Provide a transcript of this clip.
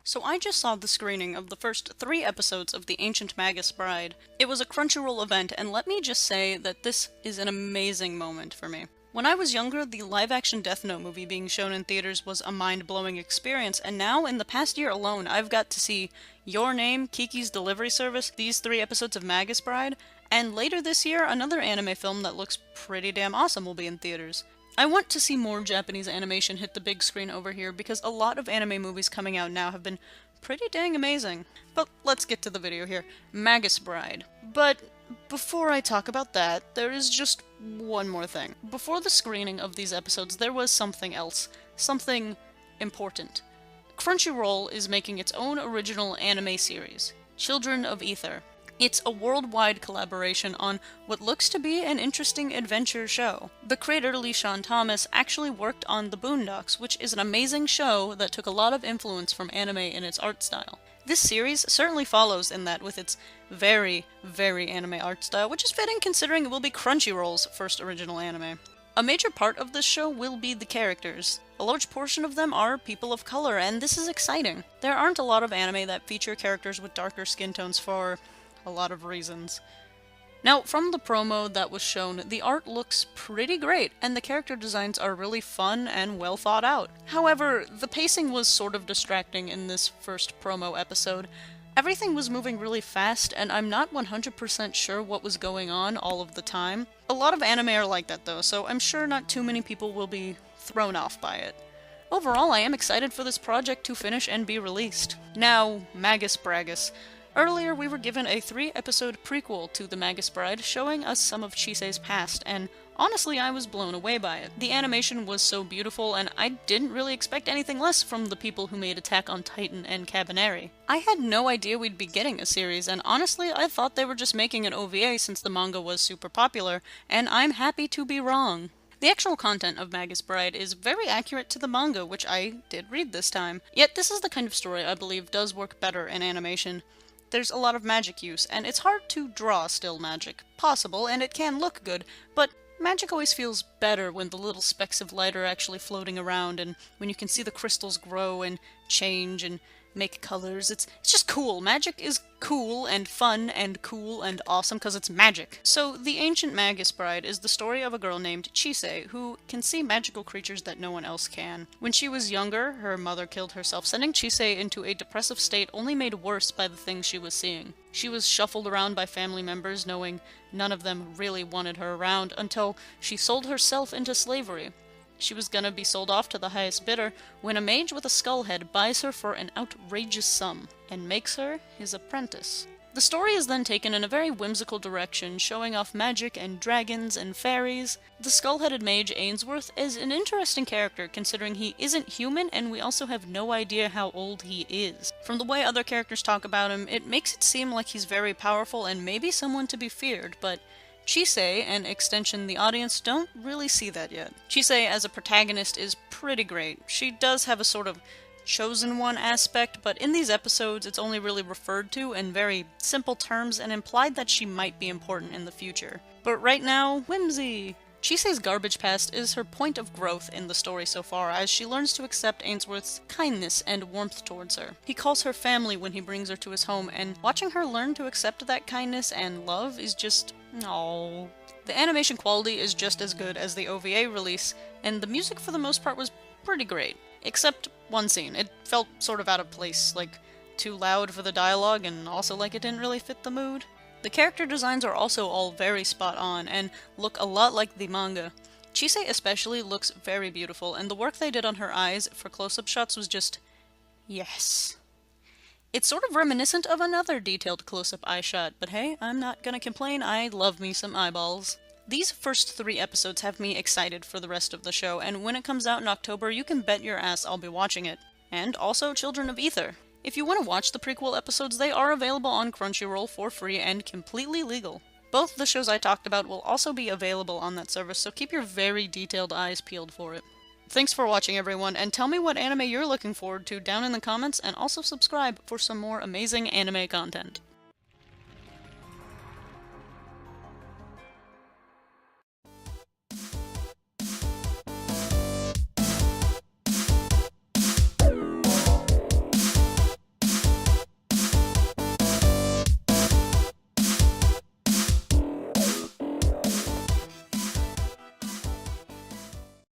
So I just saw the screening of the first 3 episodes of the Ancient Magus Bride. It was a Crunchyroll event, and let me just say that this is an amazing moment for me. When I was younger, the live-action Death Note movie being shown in theaters was a mind-blowing experience, and now, in the past year alone, I've got to see Your Name, Kiki's Delivery Service, these 3 episodes of Magus Bride, and later this year, another anime film that looks pretty damn awesome will be in theaters. I want to see more Japanese animation hit the big screen over here because a lot of anime movies coming out now have been pretty dang amazing. But let's get to the video here. Magus Bride. But before I talk about that, there is just one more thing. Before the screening of these episodes, there was something else. Something important. Crunchyroll is making its own original anime series, Children of Ether. It's a worldwide collaboration on what looks to be an interesting adventure show. The creator, Lee Sean Thomas, actually worked on The Boondocks, which is an amazing show that took a lot of influence from anime in its art style. This series certainly follows in that with its very, very anime art style, which is fitting considering it will be Crunchyroll's first original anime. A major part of this show will be the characters. A large portion of them are people of color, and this is exciting. There aren't a lot of anime that feature characters with darker skin tones for a lot of reasons. Now, from the promo that was shown, the art looks pretty great, and the character designs are really fun and well thought out. However, the pacing was sort of distracting in this first promo episode. Everything was moving really fast, and I'm not 100% sure what was going on all of the time. A lot of anime are like that though, so I'm sure not too many people will be thrown off by it. Overall, I am excited for this project to finish and be released. Now, Magus Bragus. Earlier, we were given a 3-episode prequel to The Magus Bride, showing us some of Chise's past, and honestly, I was blown away by it. The animation was so beautiful, and I didn't really expect anything less from the people who made Attack on Titan and Cabaneri. I had no idea we'd be getting a series, and honestly, I thought they were just making an OVA since the manga was super popular, and I'm happy to be wrong. The actual content of Magus Bride is very accurate to the manga, which I did read this time. Yet this is the kind of story I believe does work better in animation. There's a lot of magic use, and it's hard to draw still magic. Possible, and it can look good, but magic always feels better when the little specks of light are actually floating around, and when you can see the crystals grow and change and make colors. It's just cool. Magic is cool and fun and cool and awesome because it's magic. So, The Ancient Magus Bride is the story of a girl named Chise who can see magical creatures that no one else can. When she was younger, her mother killed herself, sending Chise into a depressive state only made worse by the things she was seeing. She was shuffled around by family members, knowing none of them really wanted her around, until she sold herself into slavery. She was gonna be sold off to the highest bidder when a mage with a skull head buys her for an outrageous sum and makes her his apprentice. The story is then taken in a very whimsical direction, showing off magic and dragons and fairies. The skull-headed mage Ainsworth is an interesting character considering he isn't human and we also have no idea how old he is. From the way other characters talk about him, it makes it seem like he's very powerful and maybe someone to be feared, but Chise, and extension the audience, don't really see that yet. Chise as a protagonist is pretty great. She does have a sort of chosen one aspect, but in these episodes it's only really referred to in very simple terms and implied that she might be important in the future. But right now, whimsy! Chise's garbage past is her point of growth in the story so far, as she learns to accept Ainsworth's kindness and warmth towards her. He calls her family when he brings her to his home, and watching her learn to accept that kindness and love is just aww. The animation quality is just as good as the OVA release, and the music for the most part was pretty great. Except one scene. It felt sort of out of place, like too loud for the dialogue, and also like it didn't really fit the mood. The character designs are also all very spot on, and look a lot like the manga. Chise especially looks very beautiful, and the work they did on her eyes for close-up shots was just yes. It's sort of reminiscent of another detailed close-up eye shot, but hey, I'm not gonna complain, I love me some eyeballs. These first 3 episodes have me excited for the rest of the show, and when it comes out in October, you can bet your ass I'll be watching it. And also Children of Ether. If you want to watch the prequel episodes, they are available on Crunchyroll for free and completely legal. Both the shows I talked about will also be available on that service, so keep your very detailed eyes peeled for it. Thanks for watching everyone, and tell me what anime you're looking forward to down in the comments, and also subscribe for some more amazing anime content.